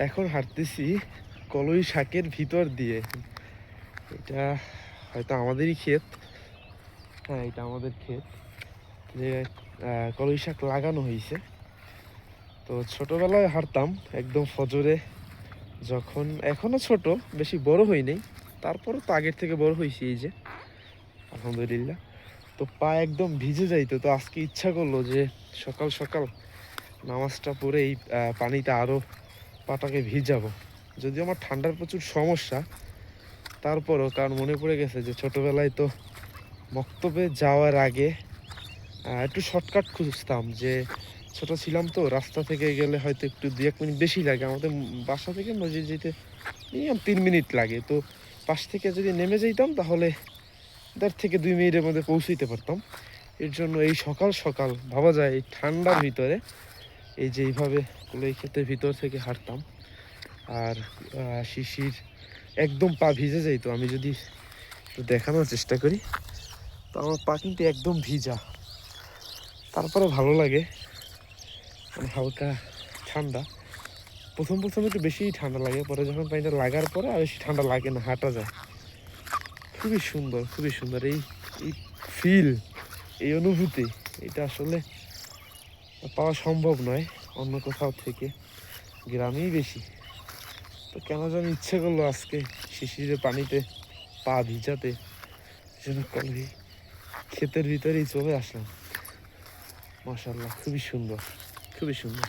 এখন হাঁটতেছি কলই শাকের ভিতর দিয়ে। এটা হয়তো আমাদেরই ক্ষেত। হ্যাঁ, এটা আমাদের ক্ষেত, যে কলই শাক লাগানো হয়েছে। তো ছোটবেলায় হাঁটতাম একদম ফজরে, যখন এখনো ছোট, বেশি বড় হই নাই, তারপরও তো আগের থেকে বড় হয়েছি, এই যে আলহামদুলিল্লাহ। তো পা একদম ভিজে যাইতো, তো আজকে ইচ্ছা করলো যে সকাল সকাল নামাজটা পড়ে এই পানিতে আরও পাটাকে ভিজাবো। যদিও আমার ঠান্ডার প্রচুর সমস্যা, তারপরও কারণ মনে পড়ে গেছে যে ছোটবেলায় তো মক্তবে যাওয়ার আগে একটু শর্টকাট খুঁজতাম, যে ছোট ছিলাম তো রাস্তা থেকে গেলে হয়তো একটু 1 মিনিট বেশি লাগে। আমাদের বাসা থেকে মসজিদ যেতে মিনিমাম 3 মিনিট লাগে। তো পাশ থেকে যদি নেমে যেতাম তাহলে 1.5 থেকে 2 মিনিটের মধ্যে পৌঁছাইতে পারতাম। এর জন্য এই সকাল সকাল ভাবা যায় এই ঠান্ডার ভিতরে এই যে এইভাবে কলাই ক্ষেতের ভিতর থেকে হাঁটতাম। আর শিশির একদম পা ভিজে যাইতো। আমি যদি একটু দেখানোর চেষ্টা করি, তো আমার পা কিন্তু একদম ভিজা, তারপরে ভালো লাগে, মানে হালকা ঠান্ডা। প্রথম প্রথম একটু বেশিই ঠান্ডা লাগে, পরে যখন পানিটা লাগার পরে আর বেশি ঠান্ডা লাগে না, হাঁটা যায়। খুবই সুন্দর, খুবই সুন্দর এই এই ফিল, এই অনুভূতি, এটা আসলে পাওয়া সম্ভব নয় অন্য কোথাও থেকে, গ্রামেই বেশি। তো কেন যেন ইচ্ছে করলো আজকে শিশিরে পানিতে পা ভিজাতে, যেন কলেই ক্ষেতের ভিতরেই চলে আসলাম। মাশাআল্লাহ, খুবই সুন্দর, খুবই সুন্দর।